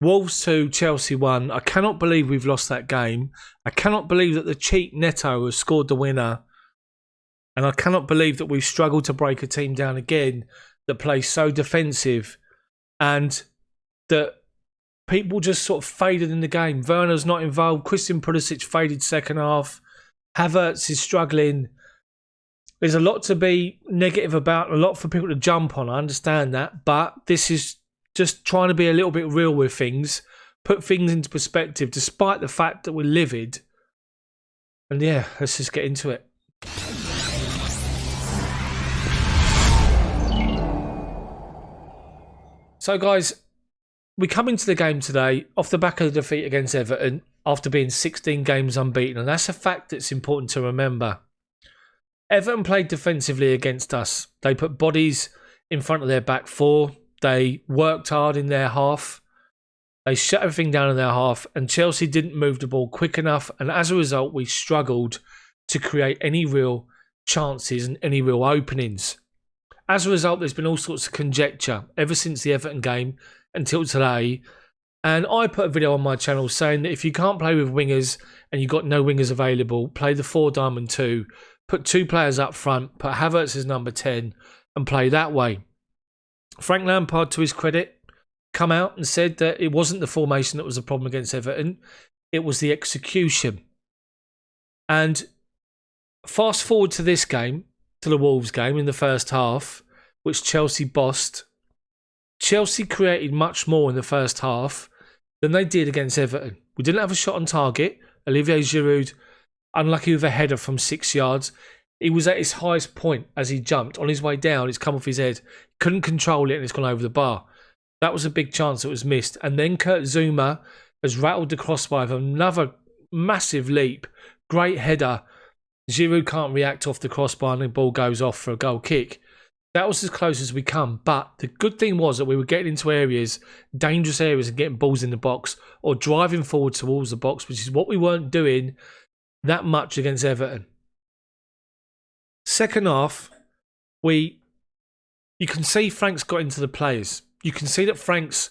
Wolves 2, Chelsea 1. I cannot believe we've lost that game. I cannot believe that the cheat Neto has scored the winner. And I cannot believe that we've struggled to break a team down again that plays so defensive and that people just sort of faded in the game. Werner's not involved. Christian Pulisic faded second half. Havertz is struggling. There's a lot to be negative about, a lot for people to jump on. I understand that. But this is just trying to be a little bit real with things, put things into perspective, despite the fact that we're livid. And yeah, let's just get into it. So guys, we come into the game today off the back of the defeat against Everton after being 16 games unbeaten. And that's a fact that's important to remember. Everton played defensively against us. They put bodies in front of their back four. They worked hard in their half. They shut everything down in their half. And Chelsea didn't move the ball quick enough. And as a result, we struggled to create any real chances and any real openings. As a result, there's been all sorts of conjecture ever since the Everton game until today. And I put a video on my channel saying that if you can't play with wingers and you've got no wingers available, play the 4-diamond-2, put two players up front, put Havertz as number 10 and play that way. Frank Lampard, to his credit, come out and said that it wasn't the formation that was the problem against Everton. It was the execution. And fast forward to this game, to the Wolves game in the first half, which Chelsea bossed. Chelsea created much more in the first half than they did against Everton. We didn't have a shot on target. Olivier Giroud, unlucky with a header from 6 yards. He was at his highest point as he jumped. On his way down, it's come off his head. Couldn't control it and it's gone over the bar. That was a big chance that was missed. And then Kurt Zouma has rattled the crossbar with another massive leap. Great header. Giroud can't react off the crossbar and the ball goes off for a goal kick. That was as close as we come. But the good thing was that we were getting into areas, dangerous areas, and getting balls in the box or driving forward towards the box, which is what we weren't doing that much against Everton. Second half, you can see Frank's got into the players. You can see that Frank's,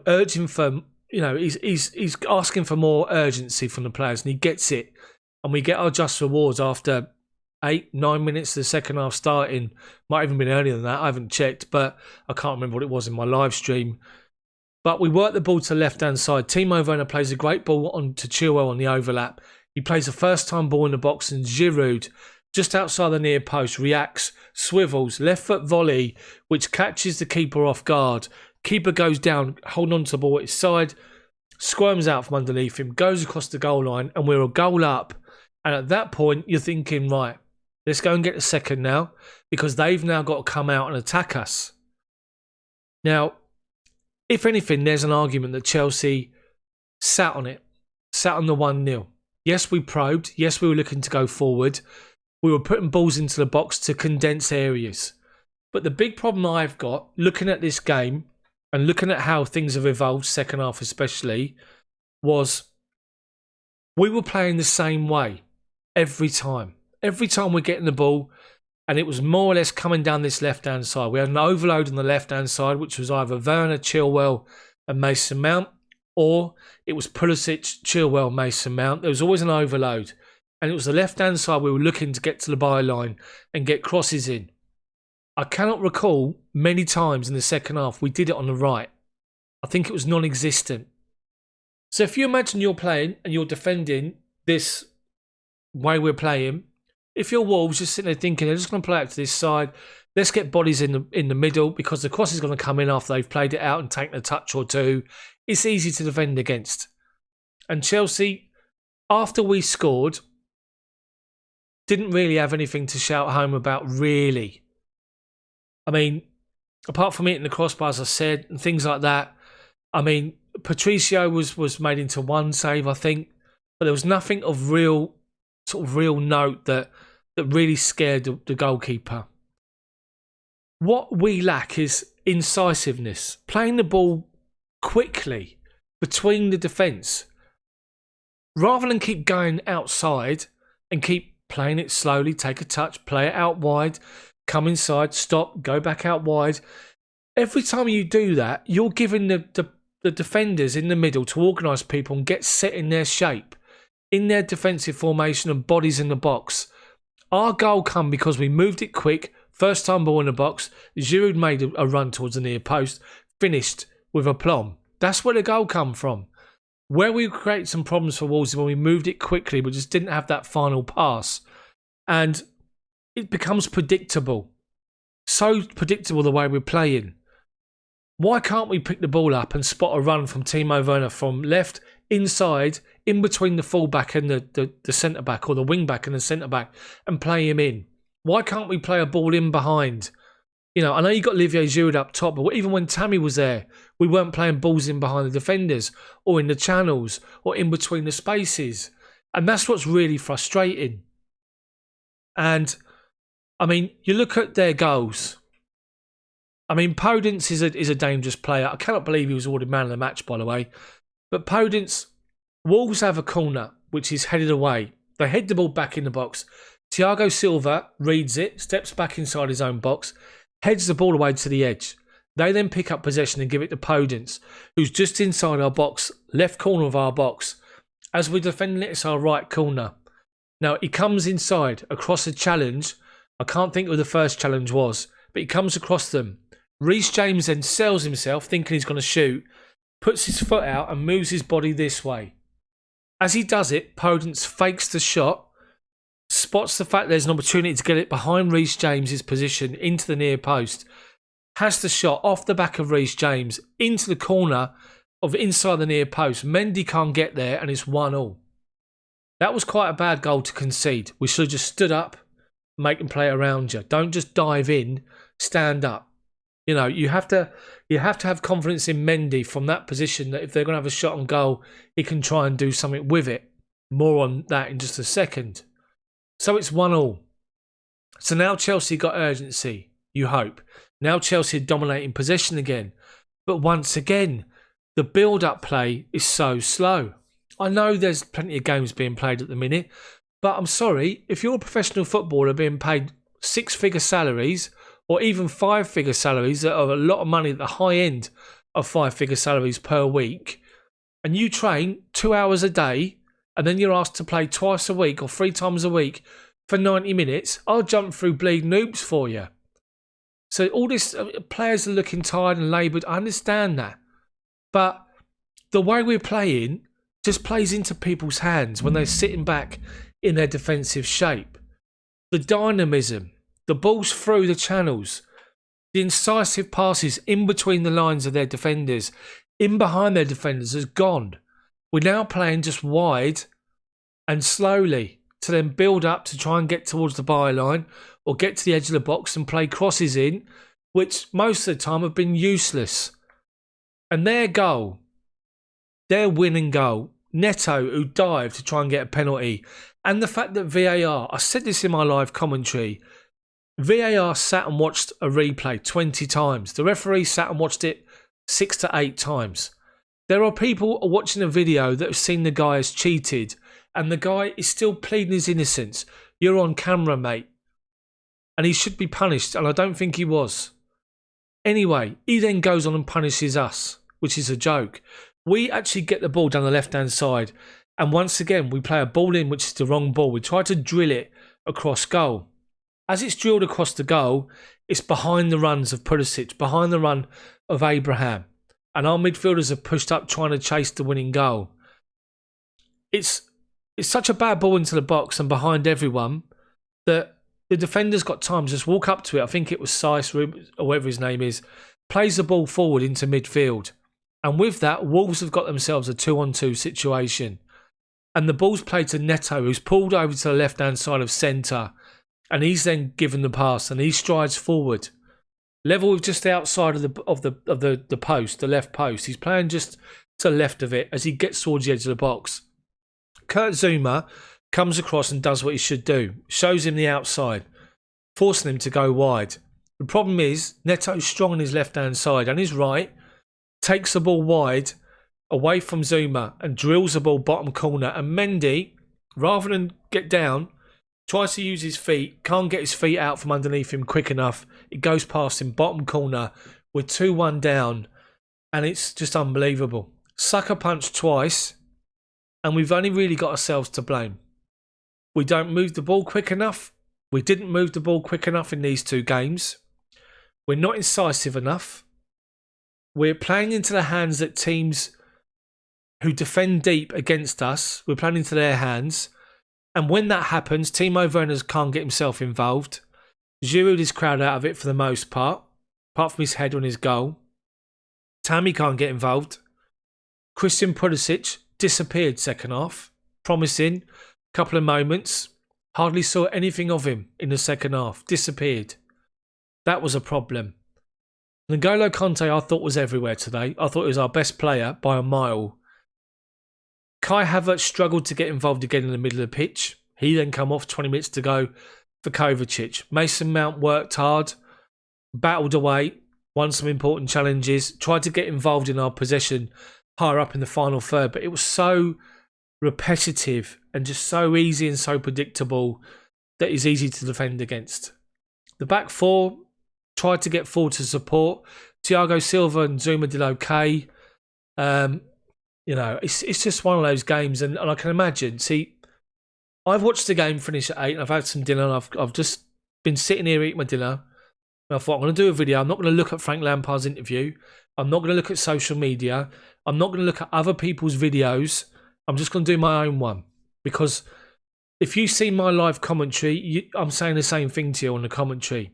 urging for, he's asking for more urgency from the players, and he gets it. And we get our just rewards after 8-9 minutes of the second half starting. Might even been earlier than that. I haven't checked, but I can't remember what it was in my live stream. But we work the ball to the left-hand side. Timo Werner plays a great ball on to Chilwell on the overlap. He plays a first-time ball in the box, and Giroud, just outside the near post, reacts, swivels, left foot volley, which catches the keeper off guard. Keeper goes down, holding on to the ball at his side, squirms out from underneath him, goes across the goal line, and we're a goal up. And at that point, you're thinking, right, let's go and get a second now, because they've now got to come out and attack us. Now, if anything, there's an argument that Chelsea sat on it, sat on the 1-0. Yes, we probed. Yes, we were looking to go forward. We were putting balls into the box to condense areas. But the big problem I've got, looking at this game and looking at how things have evolved, second half especially, was we were playing the same way every time. Every time we're getting the ball, and it was more or less coming down this left-hand side. We had an overload on the left-hand side, which was either Werner, Chilwell and Mason Mount, or it was Pulisic, Chilwell, Mason Mount. There was always an overload. And it was the left-hand side we were looking to get to the byline and get crosses in. I cannot recall many times in the second half we did it on the right. I think it was non-existent. So if you imagine you're playing and you're defending this way we're playing, if you're Wolves, just sitting there thinking, they're just going to play out to this side. Let's get bodies in the middle because the cross is going to come in after they've played it out and taken a touch or two. It's easy to defend against. And Chelsea, after we scored, didn't really have anything to shout home about, really. I mean, apart from hitting the crossbar, as I said, and things like that. I mean, Patricio was made into one save, I think. But there was nothing of real note that really scared the goalkeeper. What we lack is incisiveness. Playing the ball quickly between the defence. Rather than keep going outside and keep playing it slowly, take a touch, play it out wide, come inside, stop, go back out wide. Every time you do that, you're giving the the defenders in the middle to organise people and get set in their shape, in their defensive formation and bodies in the box. Our goal come because we moved it quick, first time ball in the box, Giroud made a run towards the near post, finished with aplomb. That's where the goal come from. Where we created some problems for Wolves is when we moved it quickly, but just didn't have that final pass. And it becomes predictable. So predictable the way we're playing. Why can't we pick the ball up and spot a run from Timo Werner from left, inside, in between the fullback and the centre-back, or the wing-back and the centre-back, and play him in? Why can't we play a ball in behind? You know, I know you got Olivier Giroud up top, but even when Tammy was there, we weren't playing balls in behind the defenders, or in the channels, or in between the spaces. And that's what's really frustrating. And, I mean, you look at their goals. I mean, Podence is a dangerous player. I cannot believe he was awarded man of the match, by the way. But Podence, Wolves have a corner, which is headed away. They head the ball back in the box. Thiago Silva reads it, steps back inside his own box, heads the ball away to the edge. They then pick up possession and give it to Podence, who's just inside our box, left corner of our box. As we're defending it, it's our right corner. Now, he comes inside, across a challenge. I can't think who the first challenge was, but he comes across them. Reece James then sells himself, thinking he's going to shoot, puts his foot out and moves his body this way. As he does it, Podence fakes the shot, spots the fact there's an opportunity to get it behind Reece James's position into the near post, has the shot off the back of Reece James into the corner of inside the near post. Mendy can't get there and it's 1-1. That was quite a bad goal to concede. We should have just stood up, make them play around you. Don't just dive in, stand up. You know, you have to have confidence in Mendy from that position that if they're going to have a shot on goal, he can try and do something with it. More on that in just a second. So it's 1-1. So now Chelsea got urgency, you hope. Now Chelsea are dominating possession again. But once again, the build-up play is so slow. I know there's plenty of games being played at the minute, but I'm sorry, if you're a professional footballer being paid six-figure salaries, or even five-figure salaries that are a lot of money at the high end of five-figure salaries per week, and you train 2 hours a day, and then you're asked to play twice a week or 3 times a week for 90 minutes, I'll jump through bleeding hoops for you. So all this, players are looking tired and laboured, I understand that. But the way we're playing just plays into people's hands when they're sitting back in their defensive shape. The dynamism, the balls through the channels, the incisive passes in between the lines of their defenders, in behind their defenders has gone. We're now playing just wide and slowly to then build up to try and get towards the byline or get to the edge of the box and play crosses in, which most of the time have been useless. And their goal, their winning goal, Neto, who dived to try and get a penalty, and the fact that VAR, I said this in my live commentary, VAR sat and watched a replay 20 times. The referee sat and watched it 6 to 8 times. There are people watching a video that have seen the guy has cheated and the guy is still pleading his innocence. You're on camera, mate. And he should be punished, and I don't think he was. Anyway, he then goes on and punishes us, which is a joke. We actually get the ball down the left-hand side, and once again, we play a ball in, which is the wrong ball. We try to drill it across goal. As it's drilled across the goal, it's behind the runs of Pulisic, behind the run of Abraham. And our midfielders have pushed up trying to chase the winning goal. It's such a bad ball into the box and behind everyone that the defender's got time to just walk up to it. I think it was Saiss, or whatever his name is, plays the ball forward into midfield. And with that, Wolves have got themselves a 2-on-2 situation. And the ball's played to Neto, who's pulled over to the left-hand side of centre. And he's then given the pass and he strides forward. Level with just outside of the post, the left post. He's playing just to the left of it as he gets towards the edge of the box. Kurt Zuma comes across and does what he should do. Shows him the outside, forcing him to go wide. The problem is, Neto's strong on his left-hand side and his right, takes the ball wide away from Zuma and drills the ball bottom corner. And Mendy, rather than get down, tries to use his feet, can't get his feet out from underneath him quick enough. It goes past him, bottom corner. We're 2-1 down. and it's just unbelievable. Sucker punch twice, and we've only really got ourselves to blame. We don't move the ball quick enough. We didn't move the ball quick enough in these 2 games. We're not incisive enough. We're playing into the hands that teams who defend deep against us, we're playing into their hands. And when that happens, Timo Werner can't get himself involved. Giroud is crowded out of it for the most part, apart from his head on his goal. Tammy can't get involved. Christian Pulisic disappeared second half. Promising. Couple of moments. Hardly saw anything of him in the second half. Disappeared. That was a problem. N'Golo Kante I thought was everywhere today. I thought he was our best player by a mile. Kai Havertz struggled to get involved again in the middle of the pitch. He then come off 20 minutes to go for Kovacic. Mason Mount worked hard, battled away, won some important challenges, tried to get involved in our possession higher up in the final third, but it was so repetitive and just so easy and so predictable that it's easy to defend against. The back 4 tried to get forward to support. Thiago Silva and Zuma did okay. It's just one of those games, and I can imagine. See, I've watched the game finish at 8, and I've had some dinner, and I've just been sitting here eating my dinner. And I thought, I'm going to do a video. I'm not going to look at Frank Lampard's interview. I'm not going to look at social media. I'm not going to look at other people's videos. I'm just going to do my own one. Because if you see my live commentary, I'm saying the same thing to you on the commentary.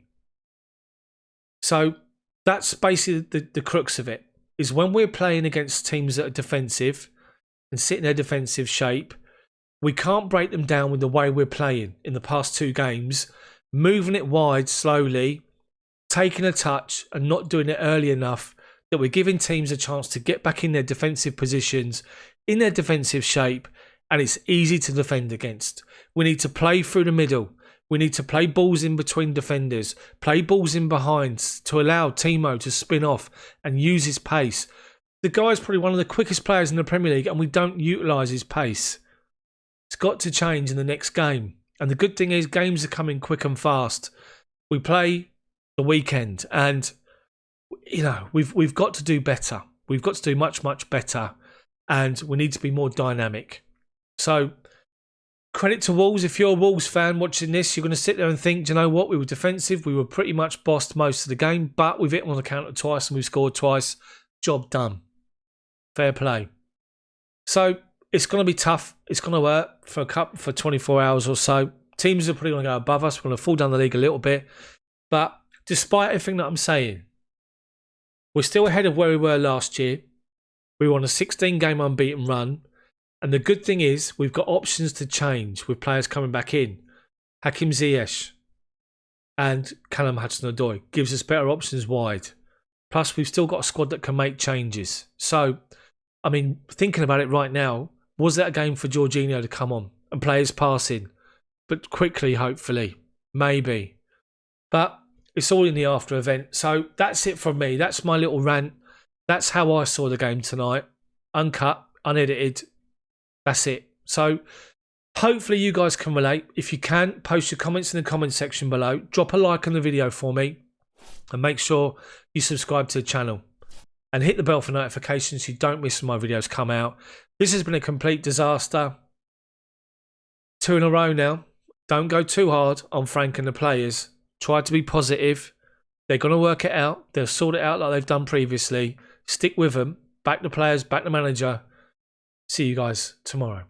So that's basically the crux of it. Is when we're playing against teams that are defensive and sit in their defensive shape, we can't break them down with the way we're playing in the past 2 games, moving it wide slowly, taking a touch and not doing it early enough that we're giving teams a chance to get back in their defensive positions, in their defensive shape, and it's easy to defend against. We need to play through the middle. We need to play balls in between defenders, play balls in behind to allow Timo to spin off and use his pace. The guy's probably one of the quickest players in the Premier League and we don't utilise his pace. It's got to change in the next game. And the good thing is games are coming quick and fast. We play the weekend and, we've got to do better. We've got to do much, much better. And we need to be more dynamic. So, credit to Wolves. If you're a Wolves fan watching this, you're going to sit there and think, do you know what? We were defensive. We were pretty much bossed most of the game, but we've hit on the counter twice and we've scored twice. Job done. Fair play. So it's going to be tough. It's going to hurt for 24 hours or so. Teams are probably going to go above us. We're going to fall down the league a little bit. But despite everything that I'm saying, we're still ahead of where we were last year. We were on a 16-game unbeaten run. And the good thing is we've got options to change with players coming back in. Hakim Ziyech and Callum Hudson-Odoi gives us better options wide. Plus, we've still got a squad that can make changes. So, thinking about it right now, was that a game for Jorginho to come on and play his passing? But quickly, hopefully. Maybe. But it's all in the after event. So, that's it from me. That's my little rant. That's how I saw the game tonight. Uncut, unedited. That's it. So hopefully you guys can relate. If you can, post your comments in the comment section below. Drop a like on the video for me. And make sure you subscribe to the channel. And hit the bell for notifications so you don't miss when my videos come out. This has been a complete disaster. 2 in a row now. Don't go too hard on Frank and the players. Try to be positive. They're going to work it out. They'll sort it out like they've done previously. Stick with them. Back the players, back the manager. See you guys tomorrow.